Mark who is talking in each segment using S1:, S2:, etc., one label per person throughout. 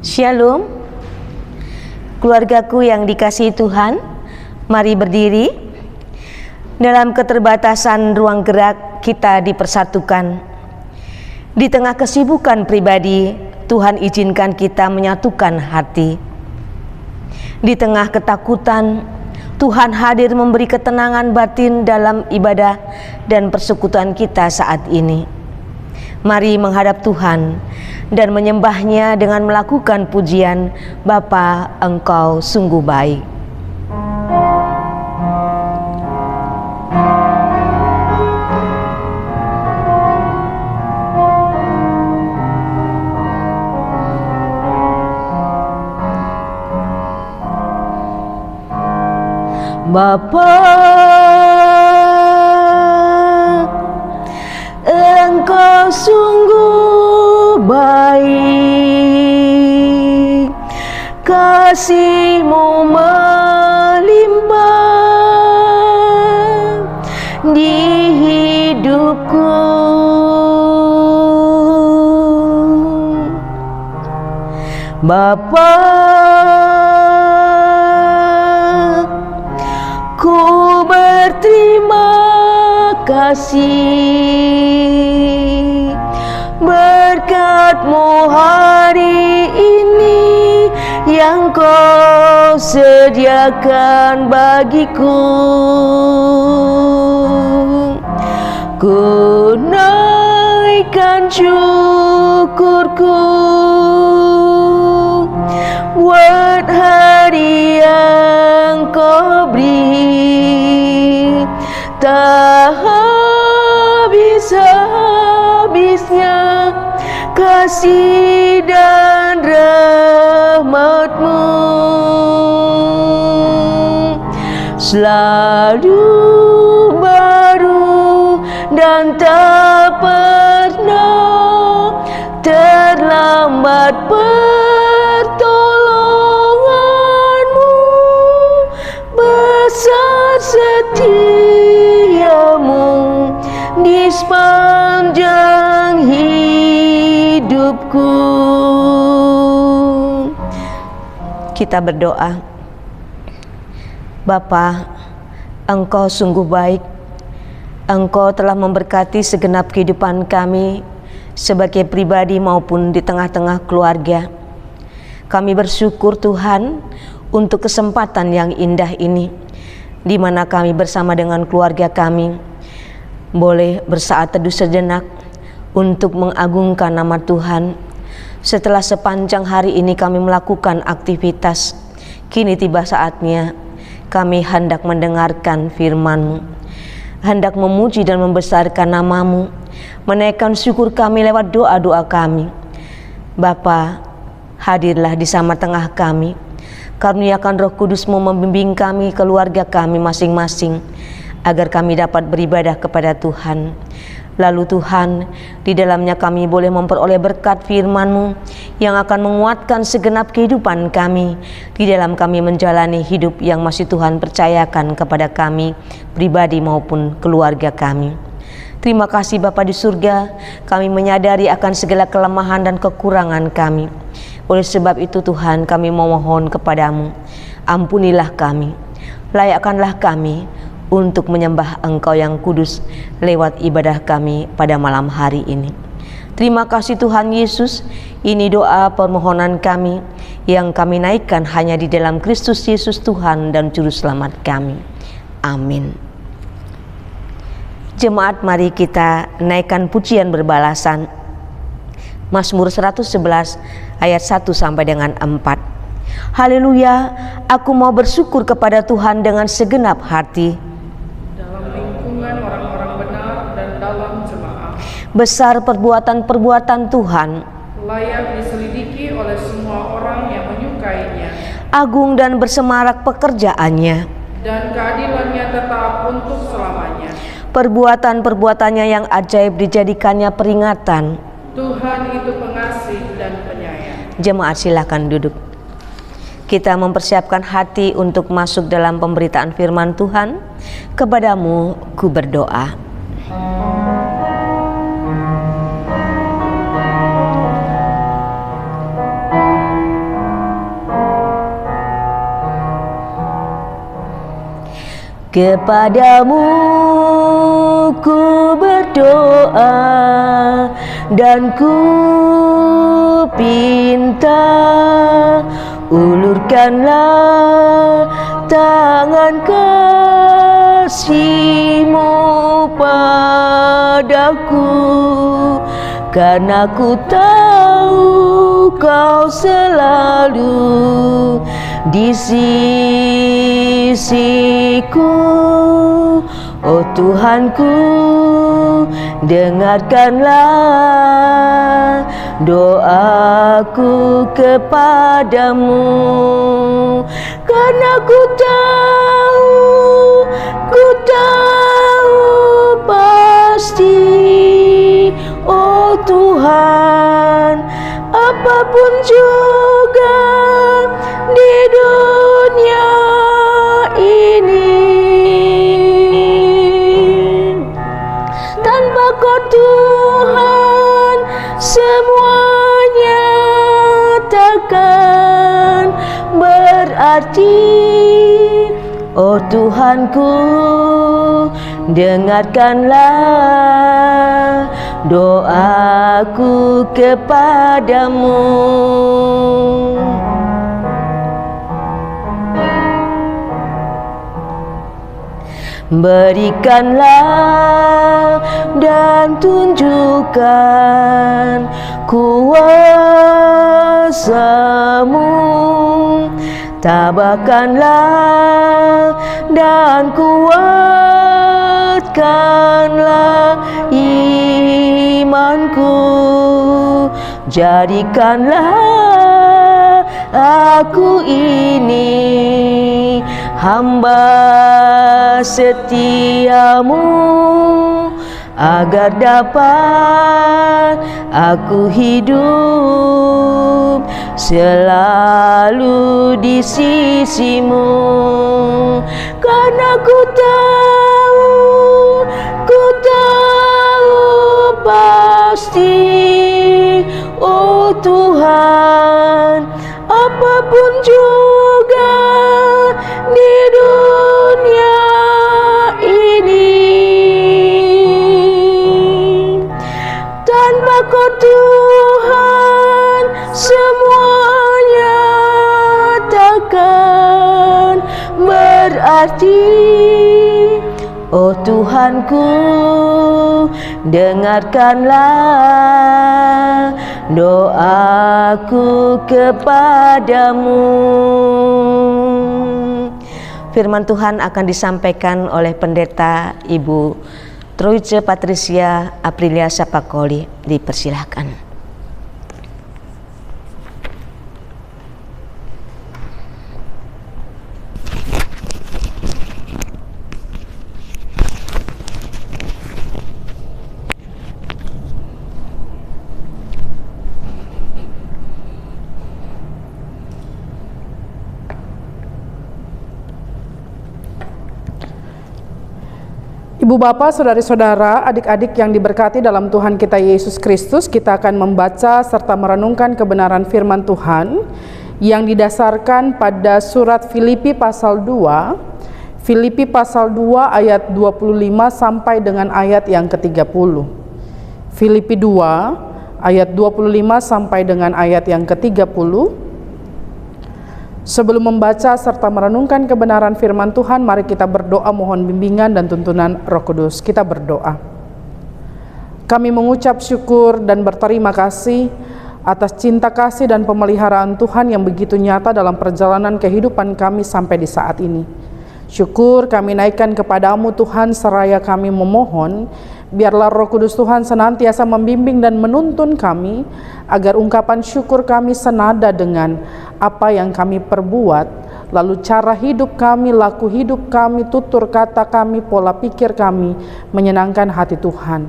S1: Shalom, keluargaku yang dikasihi Tuhan, mari berdiri. Dalam keterbatasan ruang gerak kita dipersatukan. Di tengah kesibukan pribadi, Tuhan izinkan kita menyatukan hati. Di tengah ketakutan, Tuhan hadir memberi ketenangan batin dalam ibadah dan persekutuan kita saat ini. Mari menghadap Tuhan dan menyembahnya dengan melakukan pujian, Bapa, Engkau sungguh baik. Bapa, Engkau sungguh baik, kasih-Mu melimpah di hidupku. Bapa, ku berterima kasih berkat-Mu hari ini yang Kau sediakan bagiku. Ku naikkan syukurku buat hari yang Kau beri, tak habis-habisnya kasih dan rahmat-Mu, selalu baru dan tak pernah terlambat pertolongan-Mu, besar setia-Mu di sepanjang hidupku. Kita berdoa. Bapa, Engkau sungguh baik. Engkau telah memberkati segenap kehidupan kami sebagai pribadi maupun di tengah-tengah keluarga. Kami bersyukur Tuhan untuk kesempatan yang indah ini, di mana kami bersama dengan keluarga kami boleh bersaat teduh sejenak untuk mengagungkan nama Tuhan. Setelah sepanjang hari ini kami melakukan aktivitas, kini tiba saatnya kami hendak mendengarkan firman-Mu, hendak memuji dan membesarkan nama-Mu, menaikkan syukur kami lewat doa-doa kami. Bapa, hadirlah di sama-tengah kami. Karuniakan Roh Kudus-Mu membimbing kami, keluarga kami masing-masing, agar kami dapat beribadah kepada Tuhan. Lalu Tuhan, di dalamnya kami boleh memperoleh berkat firman-Mu yang akan menguatkan segenap kehidupan kami, di dalam kami menjalani hidup yang masih Tuhan percayakan kepada kami, pribadi maupun keluarga kami. Terima kasih Bapa di surga, kami menyadari akan segala kelemahan dan kekurangan kami. Oleh sebab itu Tuhan, kami memohon kepadamu, ampunilah kami, layakkanlah kami untuk menyembah Engkau yang kudus lewat ibadah kami pada malam hari ini. Terima kasih Tuhan Yesus, ini doa permohonan kami yang kami naikkan hanya di dalam Kristus Yesus Tuhan dan Juru Selamat kami. Amin. Jemaat, mari kita naikkan pujian berbalasan. Mazmur 111 ayat 1 sampai dengan 4. Haleluya, aku mau bersyukur kepada Tuhan dengan segenap hati.
S2: Dalam lingkungan orang-orang benar dan dalam jemaah.
S1: Besar perbuatan-perbuatan Tuhan,
S2: Layak diselidiki oleh semua orang yang menyukainya.
S1: agung dan bersemarak pekerjaannya.
S2: Dan keadilannya tetap untuk selamanya.
S1: Perbuatan-perbuatannya yang ajaib dijadikannya peringatan.
S2: Tuhan itu pengasih dan penyayang.
S1: Jemaat silakan duduk. Kita mempersiapkan hati untuk masuk dalam pemberitaan firman Tuhan. Kepadamu ku berdoa. Kepadamu ku berdoa dan ku pinta, ulurkanlah tangan kasih-Mu padaku, karena ku tahu Kau selalu di sisiku. Oh Tuhanku, dengarkanlah doaku kepadamu, karena ku tahu pasti, oh Tuhan, apapun juga di dunia ini, tanpa Kau Tuhan semuanya takkan berarti. Oh Tuhanku, dengarkanlah doaku kepadamu. Berikanlah dan tunjukkan kuasa-Mu, tabahkanlah dan kuatkanlah imanku, jadikanlah aku ini hamba setiamu, agar dapat aku hidup selalu di sisi-Mu, karena ku tahu pasti, oh Tuhan, apapun juga di dunia ini, tanpa Kau Tuhan semuanya takkan berarti. Oh Tuhanku, dengarkanlah doaku kepadamu. Firman Tuhan akan disampaikan oleh Pendeta Ibu Troice Patricia Aprilia Sapakoli. Dipersilahkan.
S2: Ibu bapak, saudari-saudara, adik-adik yang diberkati dalam Tuhan kita Yesus Kristus, kita akan membaca serta merenungkan kebenaran firman Tuhan yang didasarkan pada surat Filipi pasal 2, Filipi pasal 2 ayat 25 sampai dengan ayat yang ke-30. Filipi 2 ayat 25 sampai dengan ayat yang ke-30. Sebelum membaca serta merenungkan kebenaran firman Tuhan, mari kita berdoa mohon bimbingan dan tuntunan Roh Kudus. Kita berdoa. Kami mengucap syukur dan berterima kasih atas cinta kasih dan pemeliharaan Tuhan yang begitu nyata dalam perjalanan kehidupan kami sampai di saat ini. Syukur kami naikkan kepadamu Tuhan, seraya kami memohon, biarlah Roh Kudus Tuhan senantiasa membimbing dan menuntun kami, agar ungkapan syukur kami senada dengan apa yang kami perbuat, lalu cara hidup kami, laku hidup kami, tutur kata kami, pola pikir kami menyenangkan hati Tuhan.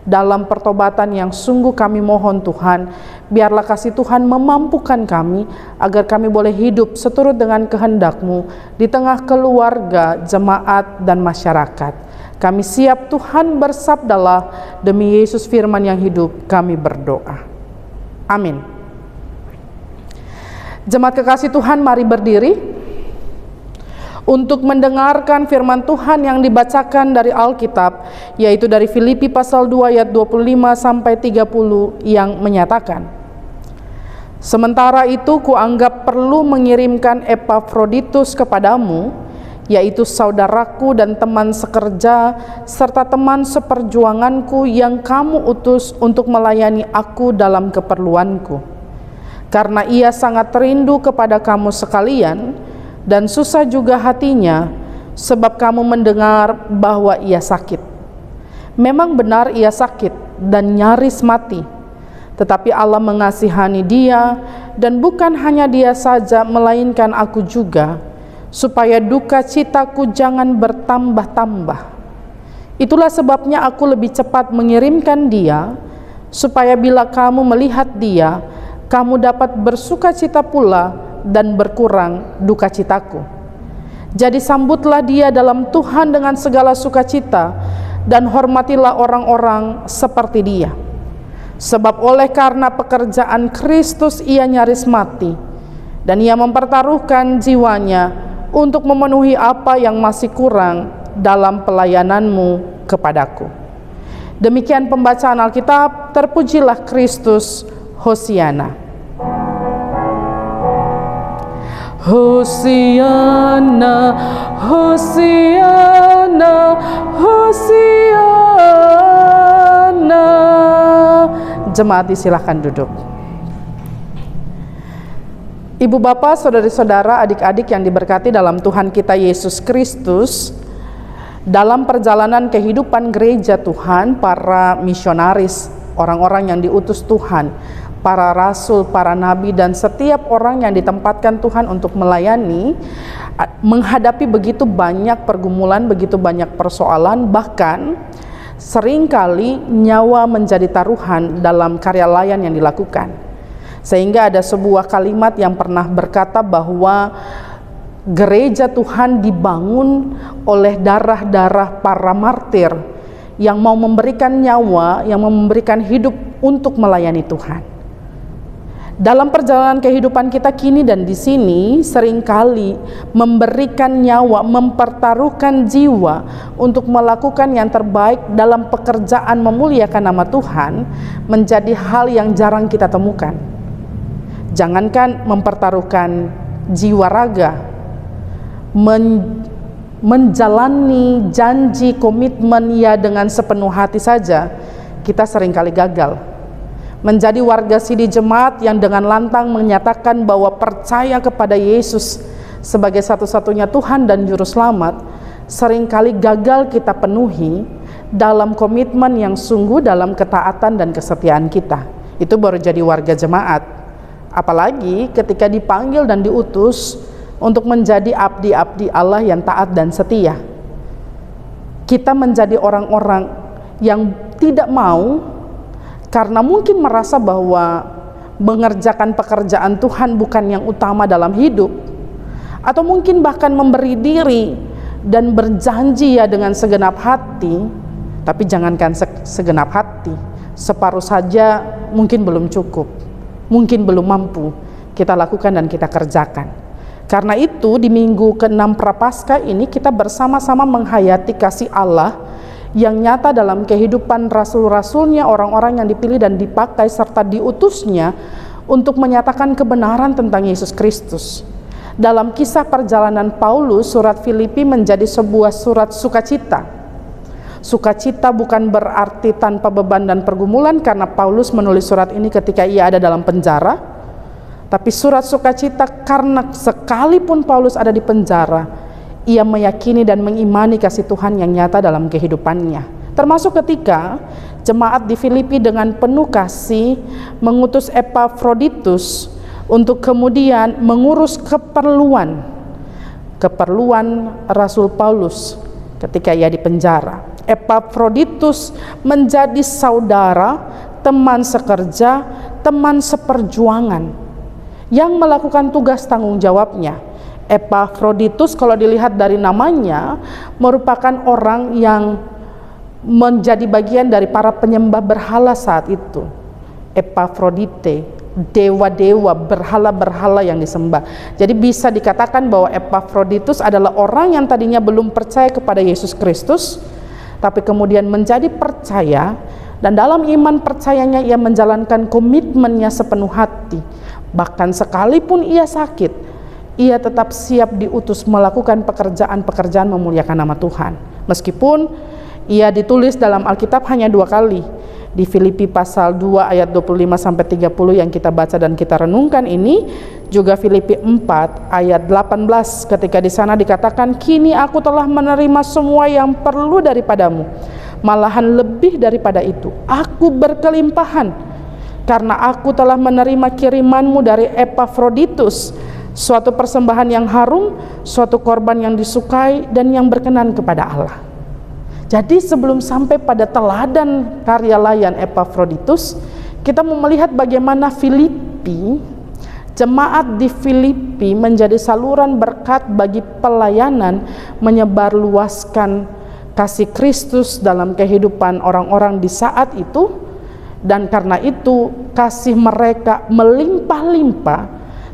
S2: Dalam pertobatan yang sungguh kami mohon Tuhan, biarlah kasih Tuhan memampukan kami, agar kami boleh hidup seturut dengan kehendak-Mu di tengah keluarga, jemaat, dan masyarakat. Kami siap Tuhan, bersabdalah, demi Yesus firman yang hidup kami berdoa. Amin. Jemaat kekasih Tuhan, mari berdiri. untuk mendengarkan firman Tuhan yang dibacakan dari Alkitab, yaitu dari Filipi pasal 2 ayat 25 sampai 30 yang menyatakan, "Sementara itu kuanggap perlu mengirimkan Epafroditus kepadamu, yaitu saudaraku dan teman sekerja serta teman seperjuanganku yang kamu utus untuk melayani aku dalam keperluanku. Karena ia sangat rindu kepada kamu sekalian dan susah juga hatinya sebab kamu mendengar bahwa ia sakit. Memang benar ia sakit dan nyaris mati, tetapi Allah mengasihani dia, dan bukan hanya dia saja melainkan aku juga, supaya duka citaku jangan bertambah-tambah. Itulah sebabnya aku lebih cepat mengirimkan dia, supaya bila kamu melihat dia, kamu dapat bersuka cita pula dan berkurang duka citaku. Jadi sambutlah dia dalam Tuhan dengan segala sukacita, dan hormatilah orang-orang seperti dia. Sebab oleh karena pekerjaan Kristus ia nyaris mati, dan ia mempertaruhkan jiwanya untuk memenuhi apa yang masih kurang dalam pelayananmu kepadaku." Demikian pembacaan Alkitab. Terpujilah Kristus. Hosiana. Hosiana, Hosiana, Hosiana. Jemaat disilahkan duduk. Ibu bapak, saudari-saudara, adik-adik yang diberkati dalam Tuhan kita Yesus Kristus, dalam perjalanan kehidupan gereja Tuhan, para misionaris, orang-orang yang diutus Tuhan, para rasul, para nabi, dan setiap orang yang ditempatkan Tuhan untuk melayani, menghadapi begitu banyak pergumulan, begitu banyak persoalan, bahkan seringkali nyawa menjadi taruhan dalam karya layan yang dilakukan. Sehingga ada sebuah kalimat yang pernah berkata bahwa gereja Tuhan dibangun oleh darah-darah para martir yang mau memberikan nyawa, yang mau memberikan hidup untuk melayani Tuhan. Dalam perjalanan kehidupan kita kini dan di sini, seringkali memberikan nyawa, mempertaruhkan jiwa untuk melakukan yang terbaik dalam pekerjaan memuliakan nama Tuhan menjadi hal yang jarang kita temukan. Jangankan mempertaruhkan jiwa raga, menjalani janji komitmen ya dengan sepenuh hati saja, kita seringkali gagal. Menjadi warga sidi jemaat yang dengan lantang menyatakan bahwa percaya kepada Yesus sebagai satu-satunya Tuhan dan Juru Selamat, seringkali gagal kita penuhi dalam komitmen yang sungguh dalam ketaatan dan kesetiaan kita. Itu baru jadi warga jemaat. Apalagi ketika dipanggil dan diutus untuk menjadi abdi-abdi Allah yang taat dan setia. Kita menjadi orang-orang yang tidak mau, karena mungkin merasa bahwa mengerjakan pekerjaan Tuhan bukan yang utama dalam hidup, atau mungkin bahkan memberi diri dan berjanji ya dengan segenap hati, tapi jangankan segenap hati, separuh saja mungkin belum cukup, mungkin belum mampu kita lakukan dan kita kerjakan. Karena itu di minggu ke-6 Prapaskah ini kita bersama-sama menghayati kasih Allah yang nyata dalam kehidupan rasul-rasulnya, orang-orang yang dipilih dan dipakai serta diutusnya untuk menyatakan kebenaran tentang Yesus Kristus. Dalam kisah perjalanan Paulus, surat Filipi menjadi sebuah surat sukacita. Sukacita bukan berarti tanpa beban dan pergumulan, karena Paulus menulis surat ini ketika ia ada dalam penjara. Tapi surat sukacita karena sekalipun Paulus ada di penjara, ia meyakini dan mengimani kasih Tuhan yang nyata dalam kehidupannya. Termasuk ketika jemaat di Filipi dengan penuh kasih mengutus Epafroditus untuk kemudian mengurus keperluan Rasul Paulus ketika ia di penjara. Epafroditus menjadi saudara, teman sekerja, teman seperjuangan yang melakukan tugas tanggung jawabnya. Epafroditus kalau dilihat dari namanya merupakan orang yang menjadi bagian dari para penyembah berhala saat itu. Epafrodite, dewa-dewa, berhala-berhala yang disembah. Jadi bisa dikatakan bahwa Epafroditus adalah orang yang tadinya belum percaya kepada Yesus Kristus, tapi kemudian menjadi percaya, dan dalam iman percayanya ia menjalankan komitmennya sepenuh hati. Bahkan sekalipun ia sakit, ia tetap siap diutus melakukan pekerjaan-pekerjaan memuliakan nama Tuhan. Meskipun ia ditulis dalam Alkitab hanya 2 kali, di Filipi pasal 2 ayat 25-30 yang kita baca dan kita renungkan ini, juga Filipi 4 ayat 18 ketika di sana dikatakan, kini aku telah menerima semua yang perlu daripadamu, malahan lebih daripada itu, aku berkelimpahan, karena aku telah menerima kirimanmu dari Epafroditus, suatu persembahan yang harum, suatu korban yang disukai dan yang berkenan kepada Allah. Jadi sebelum sampai pada teladan karya layan Epafroditus, kita mau melihat bagaimana Filipi, jemaat di Filipi menjadi saluran berkat bagi pelayanan menyebarluaskan kasih Kristus dalam kehidupan orang-orang di saat itu, dan karena itu kasih mereka melimpah-limpah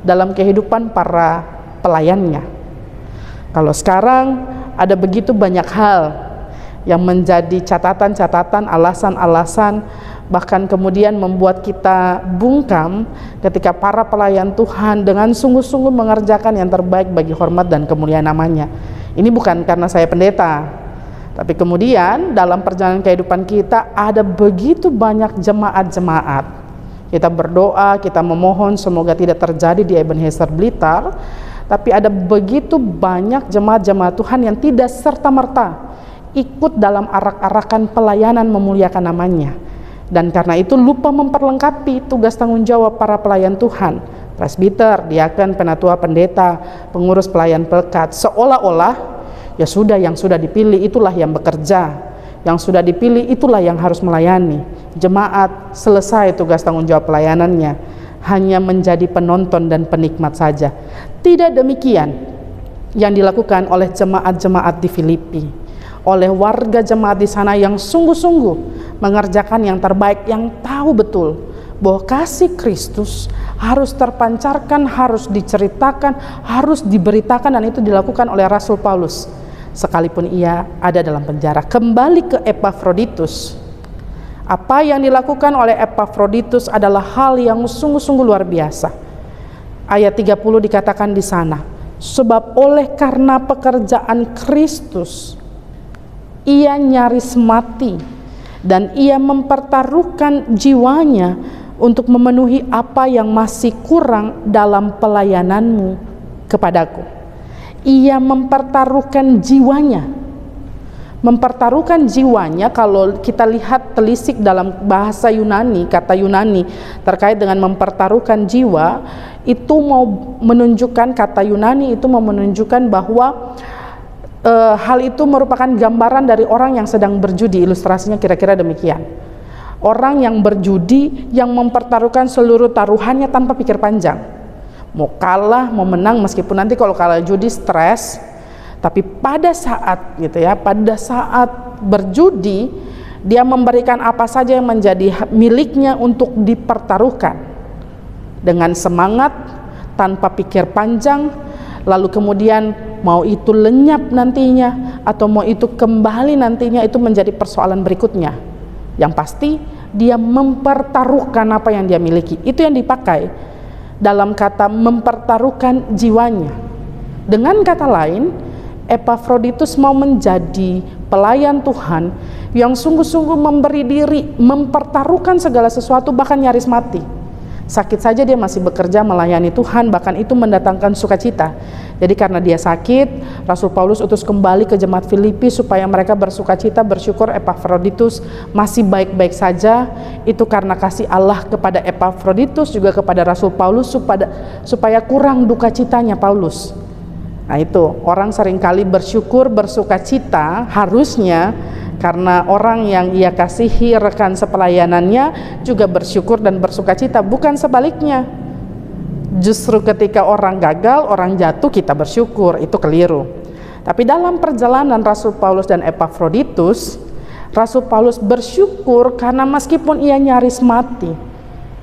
S2: dalam kehidupan para pelayannya. Kalau sekarang ada begitu banyak hal yang menjadi catatan-catatan, alasan-alasan, bahkan kemudian membuat kita bungkam ketika para pelayan Tuhan dengan sungguh-sungguh mengerjakan yang terbaik bagi hormat dan kemuliaan namanya. Ini bukan karena saya pendeta, tapi kemudian dalam perjalanan kehidupan kita ada begitu banyak jemaat-jemaat. Kita berdoa, kita memohon semoga tidak terjadi di Ebenezer Blitar, tapi ada begitu banyak jemaat-jemaat Tuhan yang tidak serta-merta ikut dalam arak-arakan pelayanan memuliakan namanya, dan karena itu lupa memperlengkapi tugas tanggung jawab para pelayan Tuhan, presbiter, diaken, penatua, pendeta, pengurus pelayan pelkat, seolah-olah ya sudah, yang sudah dipilih itulah yang bekerja, yang sudah dipilih itulah yang harus melayani. Jemaat selesai tugas tanggung jawab pelayanannya, hanya menjadi penonton dan penikmat saja. Tidak demikian yang dilakukan oleh jemaat-jemaat di Filipi, oleh warga jemaat di sana yang sungguh-sungguh mengerjakan yang terbaik, yang tahu betul bahwa kasih Kristus harus terpancarkan, harus diceritakan, harus diberitakan, dan itu dilakukan oleh Rasul Paulus sekalipun ia ada dalam penjara. Kembali ke Epafroditus, apa yang dilakukan oleh Epafroditus adalah hal yang sungguh-sungguh luar biasa. Ayat 30 dikatakan di sana, sebab oleh karena pekerjaan Kristus ia nyaris mati, dan ia mempertaruhkan jiwanya untuk memenuhi apa yang masih kurang dalam pelayananmu kepadaku. Ia mempertaruhkan jiwanya. Mempertaruhkan jiwanya, kalau kita lihat telisik dalam bahasa Yunani, kata Yunani terkait dengan mempertaruhkan jiwa, itu mau menunjukkan, kata Yunani itu mau menunjukkan bahwa hal itu merupakan gambaran dari orang yang sedang berjudi. Ilustrasinya kira-kira demikian. Orang yang berjudi, yang mempertaruhkan seluruh taruhannya tanpa pikir panjang, mau kalah mau menang, meskipun nanti kalau kalah judi stres, tapi pada saat gitu ya, pada saat berjudi dia memberikan apa saja yang menjadi miliknya untuk dipertaruhkan dengan semangat, tanpa pikir panjang, lalu kemudian mau itu lenyap nantinya atau mau itu kembali nantinya, itu menjadi persoalan berikutnya. Yang pasti dia mempertaruhkan apa yang dia miliki. Itu yang dipakai dalam kata mempertaruhkan jiwanya. Dengan kata lain, Epafroditus mau menjadi pelayan Tuhan yang sungguh-sungguh memberi diri, mempertaruhkan segala sesuatu, bahkan nyaris mati. Sakit saja dia masih bekerja melayani Tuhan, bahkan itu mendatangkan sukacita. Jadi karena dia sakit, Rasul Paulus utus kembali ke jemaat Filipi supaya mereka bersukacita, bersyukur Epafroditus masih baik-baik saja. Itu karena kasih Allah kepada Epafroditus, juga kepada Rasul Paulus, supaya kurang duka citanya Paulus. Nah itu, orang seringkali bersyukur, bersukacita harusnya karena orang yang ia kasihi, rekan sepelayanannya juga bersyukur dan bersukacita, bukan sebaliknya. Justru ketika orang gagal, orang jatuh, kita bersyukur, itu keliru. Tapi dalam perjalanan Rasul Paulus dan Epafroditus, Rasul Paulus bersyukur karena meskipun ia nyaris mati,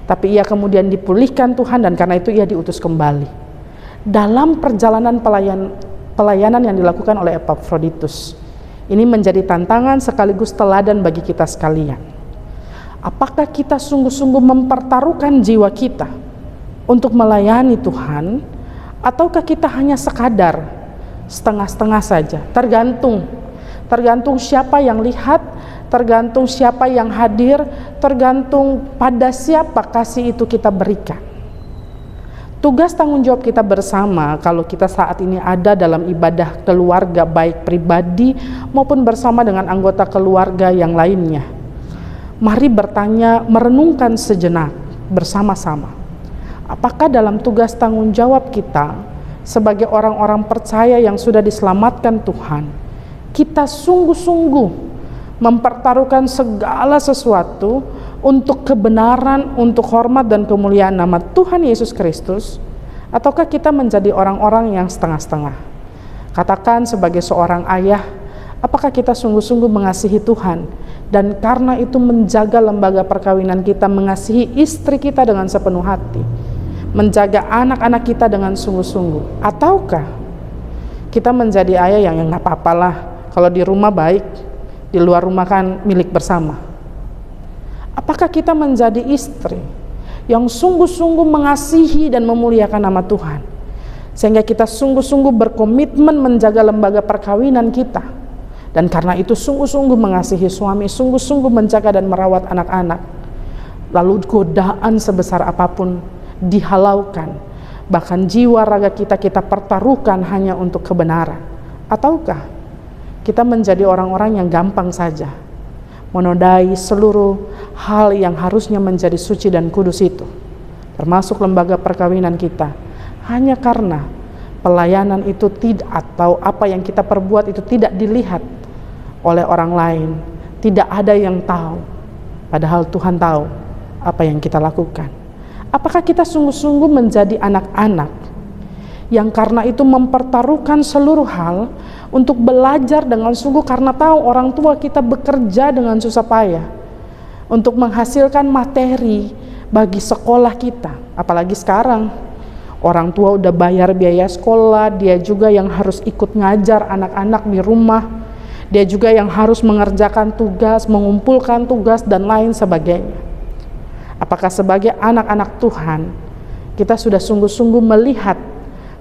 S2: tapi ia kemudian dipulihkan Tuhan dan karena itu ia diutus kembali. Dalam perjalanan pelayanan yang dilakukan oleh Epafroditus, ini menjadi tantangan sekaligus teladan bagi kita sekalian. Apakah kita sungguh-sungguh mempertaruhkan jiwa kita untuk melayani Tuhan, ataukah kita hanya sekadar setengah-setengah saja? Tergantung siapa yang lihat, tergantung siapa yang hadir, tergantung pada siapa kasih itu kita berikan. Tugas tanggung jawab kita bersama kalau kita saat ini ada dalam ibadah keluarga, baik pribadi maupun bersama dengan anggota keluarga yang lainnya. Mari bertanya, merenungkan sejenak bersama-sama. Apakah dalam tugas tanggung jawab kita sebagai orang-orang percaya yang sudah diselamatkan Tuhan, kita sungguh-sungguh mempertaruhkan segala sesuatu untuk kebenaran, untuk hormat dan kemuliaan nama Tuhan Yesus Kristus, ataukah kita menjadi orang-orang yang setengah-setengah? Katakan sebagai seorang ayah, apakah kita sungguh-sungguh mengasihi Tuhan dan karena itu menjaga lembaga perkawinan kita, mengasihi istri kita dengan sepenuh hati, menjaga anak-anak kita dengan sungguh-sungguh? Ataukah kita menjadi ayah yang nggak apa-apalah, kalau di rumah baik, di luar rumah kan milik bersama? Apakah kita menjadi istri yang sungguh-sungguh mengasihi dan memuliakan nama Tuhan, sehingga kita sungguh-sungguh berkomitmen menjaga lembaga perkawinan kita, dan karena itu sungguh-sungguh mengasihi suami, sungguh-sungguh menjaga dan merawat anak-anak, lalu godaan sebesar apapun dihalaukan, bahkan jiwa raga kita pertaruhkan hanya untuk kebenaran? Ataukah kita menjadi orang-orang yang gampang saja menodai seluruh hal yang harusnya menjadi suci dan kudus itu, termasuk lembaga perkawinan kita, hanya karena pelayanan itu tidak, atau apa yang kita perbuat itu tidak dilihat oleh orang lain, tidak ada yang tahu, padahal Tuhan tahu apa yang kita lakukan? Apakah kita sungguh-sungguh menjadi anak-anak yang karena itu mempertaruhkan seluruh hal untuk belajar dengan sungguh, karena tahu orang tua kita bekerja dengan susah payah untuk menghasilkan materi bagi sekolah kita? Apalagi sekarang orang tua udah bayar biaya sekolah, dia juga yang harus ikut ngajar anak-anak di rumah, dia juga yang harus mengerjakan tugas, mengumpulkan tugas dan lain sebagainya. Apakah sebagai anak-anak Tuhan kita sudah sungguh-sungguh melihat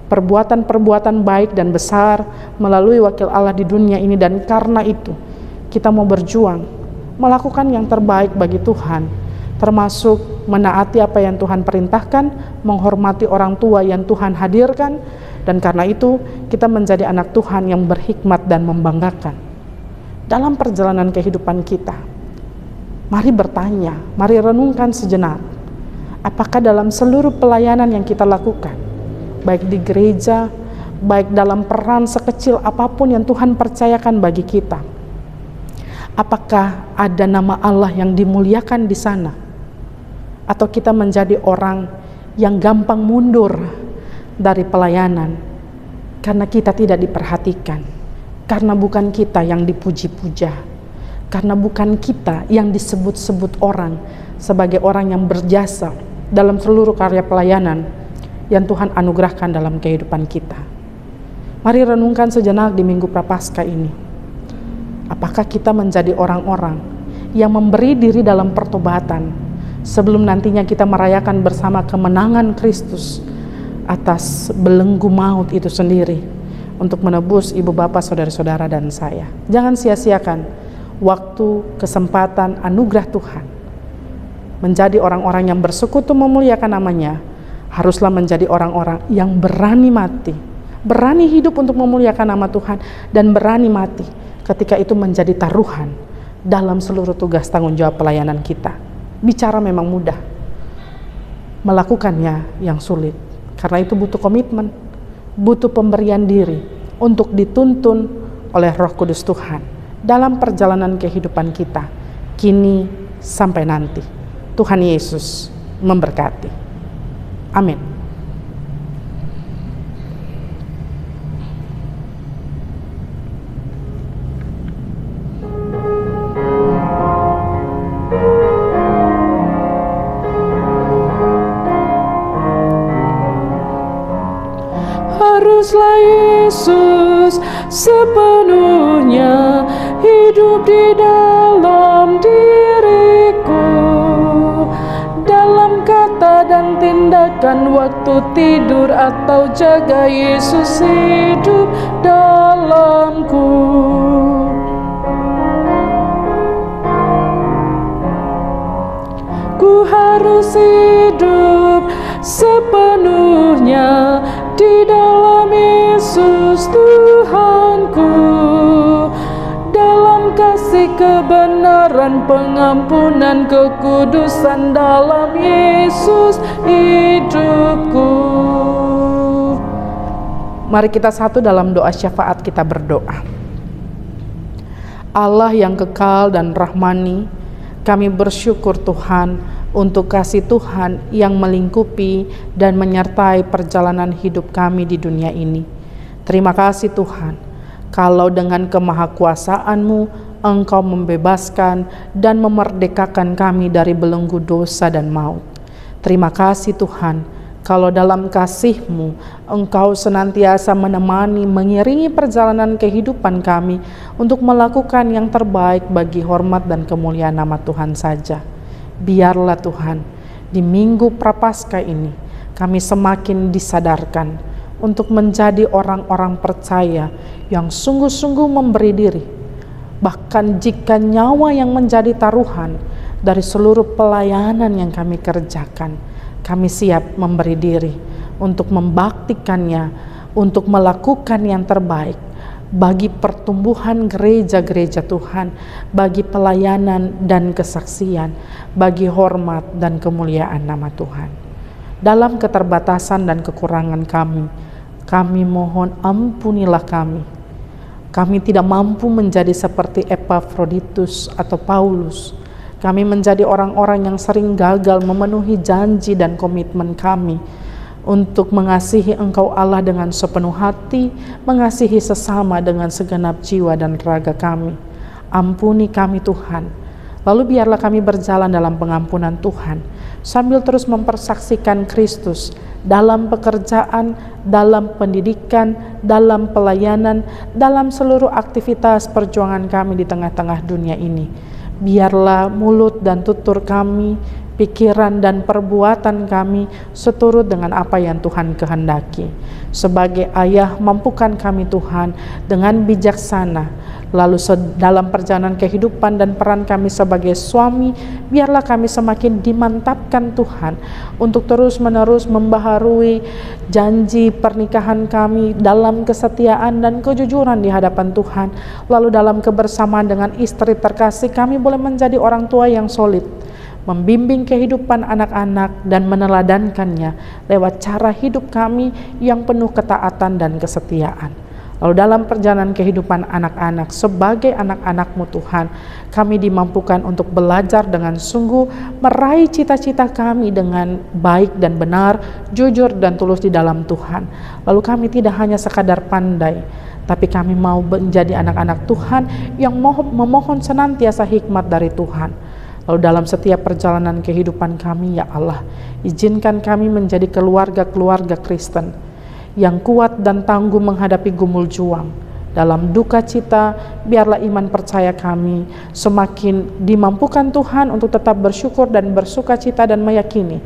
S2: perbuatan-perbuatan baik dan besar melalui wakil Allah di dunia ini, dan karena itu kita mau berjuang melakukan yang terbaik bagi Tuhan, termasuk menaati apa yang Tuhan perintahkan, menghormati orang tua yang Tuhan hadirkan, dan karena itu kita menjadi anak Tuhan yang berhikmat dan membanggakan dalam perjalanan kehidupan kita. Mari bertanya, mari renungkan sejenak, apakah dalam seluruh pelayanan yang kita lakukan, baik di gereja, baik dalam peran sekecil apapun yang Tuhan percayakan bagi kita, apakah ada nama Allah yang dimuliakan di sana? Atau kita menjadi orang yang gampang mundur dari pelayanan karena kita tidak diperhatikan, karena bukan kita yang dipuji-puja, karena bukan kita yang disebut-sebut orang sebagai orang yang berjasa dalam seluruh karya pelayanan yang Tuhan anugerahkan dalam kehidupan kita. Mari renungkan sejenak di Minggu Prapaskah ini. Apakah kita menjadi orang-orang yang memberi diri dalam pertobatan sebelum nantinya kita merayakan bersama kemenangan Kristus atas belenggu maut itu sendiri untuk menebus ibu bapak, saudara-saudara dan saya? Jangan sia-siakan waktu, kesempatan, anugerah Tuhan. Menjadi orang-orang yang bersekutu memuliakan namanya, haruslah menjadi orang-orang yang berani mati, berani hidup untuk memuliakan nama Tuhan, dan berani mati ketika itu menjadi taruhan dalam seluruh tugas tanggung jawab pelayanan kita. Bicara memang mudah, melakukannya yang sulit. Karena itu butuh komitmen, butuh pemberian diri untuk dituntun oleh Roh Kudus Tuhan dalam perjalanan kehidupan kita, kini sampai nanti. Tuhan Yesus memberkati. Amin. haruslah Yesus sepenuhnya hidup di dalam diriku, dalam kata dan tindakan, waktu tidur atau jaga, Yesus hidup dalamku. Ku harus hidup sepenuhnya di dalam Yesus Tuhanku, dalam kasih, kebenaran, pengampunan, kekudusan, dalam Yesus hidupku. Mari kita satu dalam doa syafaat kita berdoa. Allah yang kekal dan rahmani, kami bersyukur Tuhan untuk kasih Tuhan yang melingkupi dan menyertai perjalanan hidup kami di dunia ini. Terima kasih Tuhan, kalau dengan kemahakuasaan-Mu Engkau membebaskan dan memerdekakan kami dari belenggu dosa dan maut. Terima kasih Tuhan, kalau dalam kasih-Mu Engkau senantiasa menemani, mengiringi perjalanan kehidupan kami untuk melakukan yang terbaik bagi hormat dan kemuliaan nama Tuhan saja. Biarlah Tuhan, di Minggu Prapaskah ini kami semakin disadarkan untuk menjadi orang-orang percaya yang sungguh-sungguh memberi diri, bahkan jika nyawa yang menjadi taruhan dari seluruh pelayanan yang kami kerjakan, kami siap memberi diri untuk membaktikannya, untuk melakukan yang terbaik bagi pertumbuhan gereja-gereja Tuhan, bagi pelayanan dan kesaksian, bagi hormat dan kemuliaan nama Tuhan. Dalam keterbatasan dan kekurangan kami mohon ampunilah kami. Kami tidak mampu menjadi seperti Epafroditus atau Paulus. Kami menjadi orang-orang yang sering gagal memenuhi janji dan komitmen kami untuk mengasihi Engkau Allah dengan sepenuh hati, mengasihi sesama dengan segenap jiwa dan raga kami. Ampuni kami Tuhan. Lalu biarlah kami berjalan dalam pengampunan Tuhan, sambil terus mempersaksikan Kristus dalam pekerjaan, dalam pendidikan, dalam pelayanan, dalam seluruh aktivitas perjuangan kami di tengah-tengah dunia ini. Biarlah mulut dan tutur kami, pikiran dan perbuatan kami seturut dengan apa yang Tuhan kehendaki. Sebagai ayah, mampukan kami Tuhan dengan bijaksana. Lalu dalam perjalanan kehidupan dan peran kami sebagai suami, biarlah kami semakin dimantapkan Tuhan untuk terus-menerus membaharui janji pernikahan kami dalam kesetiaan dan kejujuran di hadapan Tuhan. Lalu dalam kebersamaan dengan istri terkasih, kami boleh menjadi orang tua yang solid, membimbing kehidupan anak-anak dan meneladankannya lewat cara hidup kami yang penuh ketaatan dan kesetiaan. Lalu dalam perjalanan kehidupan anak-anak, sebagai anak-anak-Mu Tuhan, kami dimampukan untuk belajar dengan sungguh meraih cita-cita kami dengan baik dan benar, jujur dan tulus di dalam Tuhan. Lalu kami tidak hanya sekadar pandai, tapi kami mau menjadi anak-anak Tuhan yang memohon senantiasa hikmat dari Tuhan. Lalu dalam setiap perjalanan kehidupan kami, ya Allah, izinkan kami menjadi keluarga-keluarga Kristen yang kuat dan tangguh menghadapi gumul juang. Dalam duka cita, biarlah iman percaya kami semakin dimampukan Tuhan untuk tetap bersyukur dan bersuka cita dan meyakini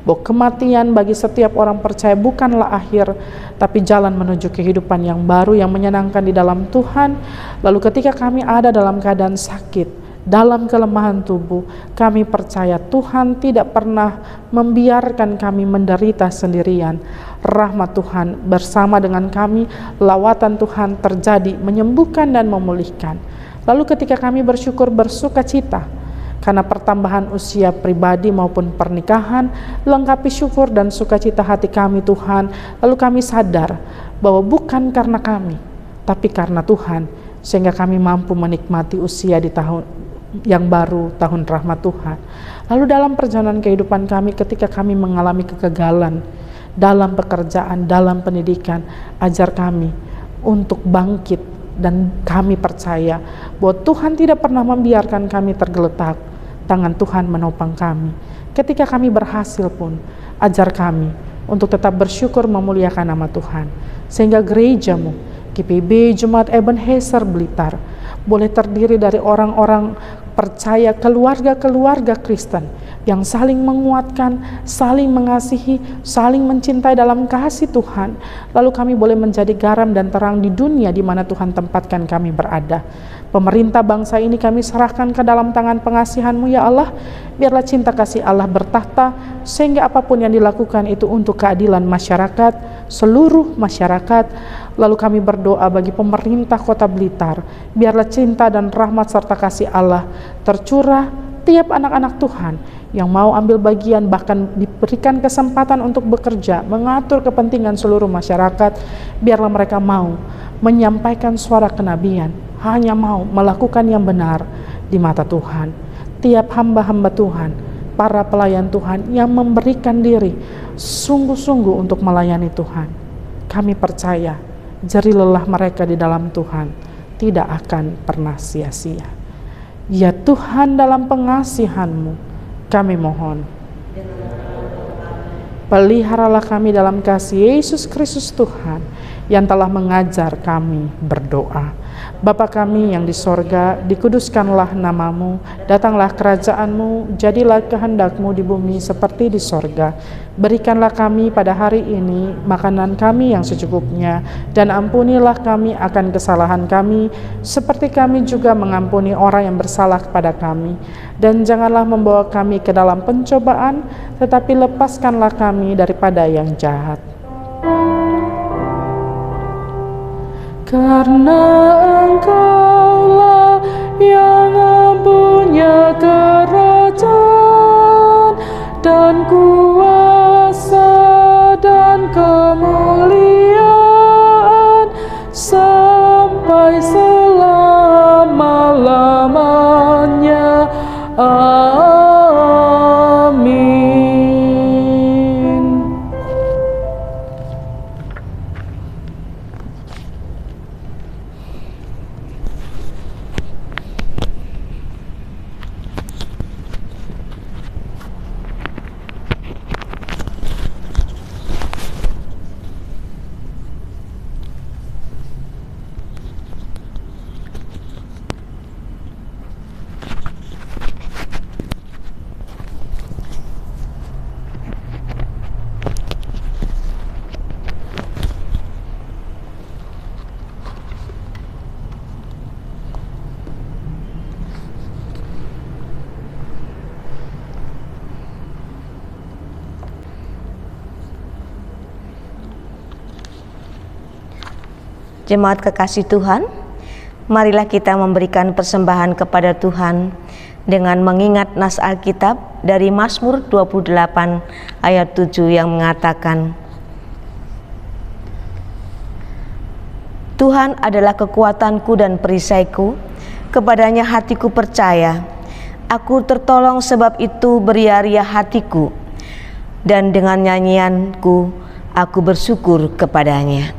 S2: bahwa kematian bagi setiap orang percaya bukanlah akhir, tapi jalan menuju kehidupan yang baru yang menyenangkan di dalam Tuhan. Lalu ketika kami ada dalam keadaan sakit, dalam kelemahan tubuh, kami percaya Tuhan tidak pernah membiarkan kami menderita sendirian. Rahmat Tuhan bersama dengan kami, lawatan Tuhan terjadi, menyembuhkan dan memulihkan. Lalu ketika kami bersyukur bersuka cita karena pertambahan usia pribadi maupun pernikahan, lengkapi syukur dan sukacita hati kami Tuhan. Lalu kami sadar bahwa bukan karena kami, tapi karena Tuhan, sehingga kami mampu menikmati usia di tahun yang baru, tahun rahmat Tuhan. Lalu dalam perjalanan kehidupan kami, ketika kami mengalami kegagalan dalam pekerjaan, dalam pendidikan, ajar kami untuk bangkit, dan kami percaya bahwa Tuhan tidak pernah membiarkan kami tergeletak. Tangan Tuhan menopang kami. Ketika kami berhasil pun, ajar kami untuk tetap bersyukur memuliakan nama Tuhan. Sehingga gerejamu, GPB Jemaat Ebenezer Blitar, boleh terdiri dari orang-orang percaya, keluarga-keluarga Kristen yang saling menguatkan, saling mengasihi, saling mencintai dalam kasih Tuhan. Lalu kami boleh menjadi garam dan terang di dunia di mana Tuhan tempatkan kami berada. Pemerintah bangsa ini kami serahkan ke dalam tangan pengasihan-Mu ya Allah. Biarlah cinta kasih Allah bertahta, sehingga apapun yang dilakukan itu untuk keadilan masyarakat, seluruh masyarakat. Lalu kami berdoa bagi pemerintah Kota Blitar, biarlah cinta dan rahmat serta kasih Allah tercurah tiap anak-anak Tuhan yang mau ambil bagian, bahkan diberikan kesempatan untuk bekerja, mengatur kepentingan seluruh masyarakat. Biarlah mereka mau menyampaikan suara kenabian, hanya mau melakukan yang benar di mata Tuhan. Tiap hamba-hamba Tuhan, para pelayan Tuhan yang memberikan diri sungguh-sungguh untuk melayani Tuhan, kami percaya jerih lelah mereka di dalam Tuhan tidak akan pernah sia-sia. Ya Tuhan, dalam pengasihan-Mu kami mohon, peliharalah kami dalam kasih Yesus Kristus Tuhan yang telah mengajar kami berdoa. Bapa kami yang di sorga, dikuduskanlah nama-Mu, datanglah kerajaan-Mu, jadilah kehendak-Mu di bumi seperti di sorga. Berikanlah kami pada hari ini makanan kami yang secukupnya, dan ampunilah kami akan kesalahan kami, seperti kami juga mengampuni orang yang bersalah kepada kami. Dan janganlah membawa kami ke dalam pencobaan, tetapi lepaskanlah kami daripada yang jahat. Karena Engkaulah yang mempunyai kerajaan dan kuasa dan kemuliaan sampai selama-lamanya. Amin.
S1: Jemaat kekasih Tuhan, marilah kita memberikan persembahan kepada Tuhan dengan mengingat nas Alkitab dari Mazmur 28 ayat 7 yang mengatakan, Tuhan adalah kekuatanku dan perisaiku, kepadanya hatiku percaya. Aku tertolong, sebab itu beria-ria hatiku, dan dengan nyanyianku aku bersyukur kepadanya.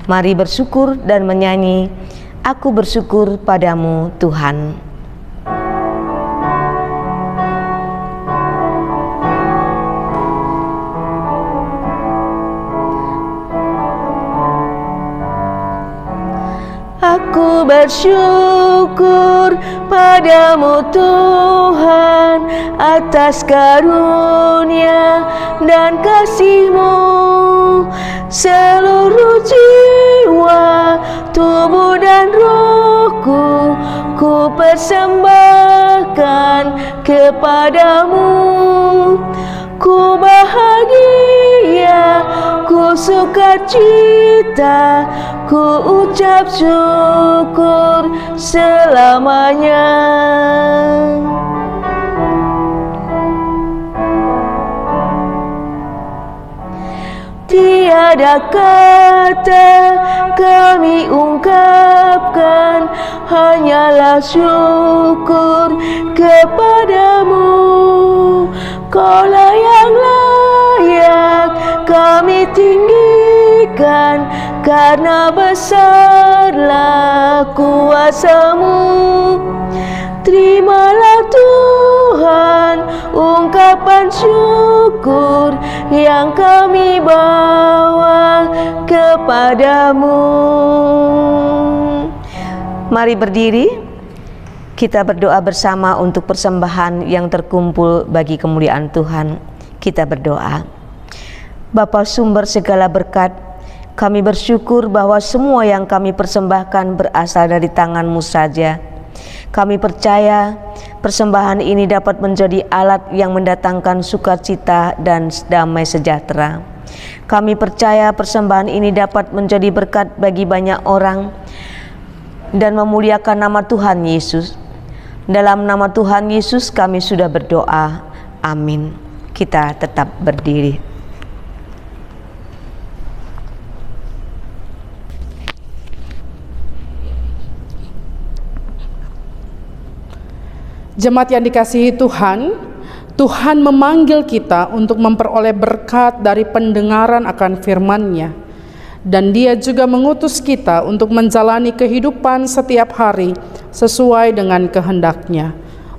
S1: Mari bersyukur dan menyanyi, aku bersyukur padamu Tuhan. Aku bersyukur padamu Tuhan atas karunia dan kasih-Mu. Seluruh jiwa, tubuh dan rohku ku persembahkan kepadamu. Ku bahagia, ku sukacita, ku ucap syukur selamanya. Tiada kata kami ungkapkan, hanyalah syukur kepadamu. Kaulah yang layak kami tinggikan, karena besarlah kuasa-Mu. Terimalah Tuhan Tuhan, ungkapan syukur yang kami bawa kepadamu. Mari berdiri, kita berdoa bersama untuk persembahan yang terkumpul bagi kemuliaan Tuhan. Kita berdoa. Bapa sumber segala berkat, kami bersyukur bahwa semua yang kami persembahkan berasal dari tangan-Mu saja. Kami percaya persembahan ini dapat menjadi alat yang mendatangkan sukacita dan damai sejahtera. Kami percaya persembahan ini dapat menjadi berkat bagi banyak orang dan memuliakan nama Tuhan Yesus. Dalam nama Tuhan Yesus kami sudah berdoa. Amin. Kita tetap berdiri.
S2: Jemaat yang dikasihi Tuhan, Tuhan memanggil kita untuk memperoleh berkat dari pendengaran akan firman-Nya. Dan Dia juga mengutus kita untuk menjalani kehidupan setiap hari sesuai dengan kehendak-Nya.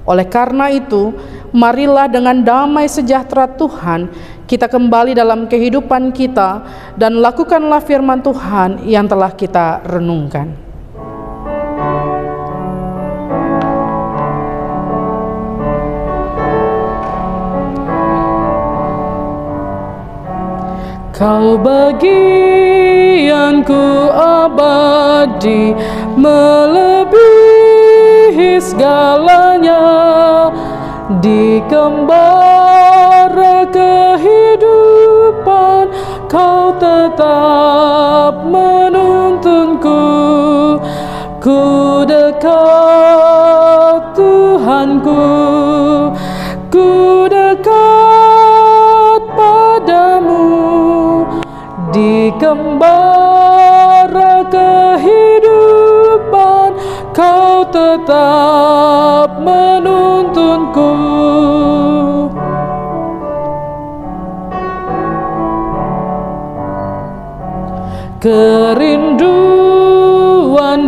S2: Oleh karena itu, marilah dengan damai sejahtera Tuhan kita kembali dalam kehidupan kita dan lakukanlah firman Tuhan yang telah kita renungkan. Kau bagianku abadi, melebihi segalanya. Di gembara kehidupan Kau tetap menuntunku. Ku dekat Tuhanku, ku dekat padamu. Di gembara kehidupan Kau tetap menuntunku. Kerinduan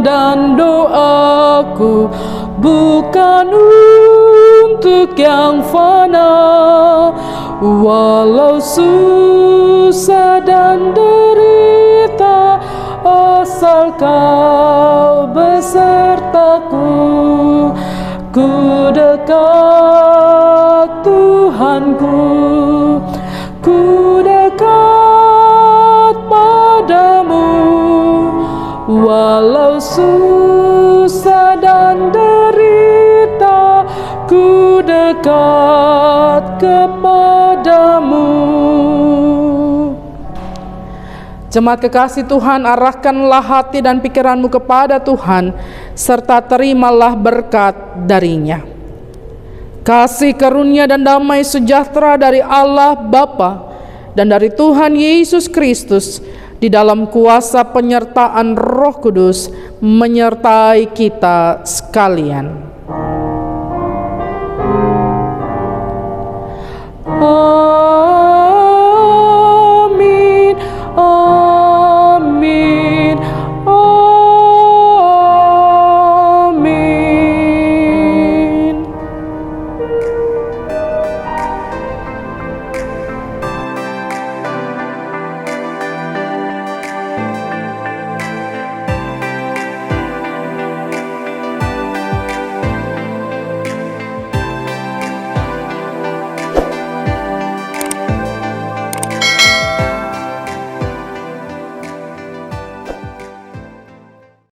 S2: dan doaku bukan untuk yang fana, walau susah dan derita, asal Kau besertaku. Ku dekat Tuhanku, ku dekat padamu, walau susah dan derita, ku dekat kepadamu. Jemaat kekasih Tuhan, arahkanlah hati dan pikiranmu kepada Tuhan, serta terimalah berkat darinya. Kasih karunia dan damai sejahtera dari Allah Bapa dan dari Tuhan Yesus Kristus di dalam kuasa penyertaan Roh Kudus menyertai kita sekalian.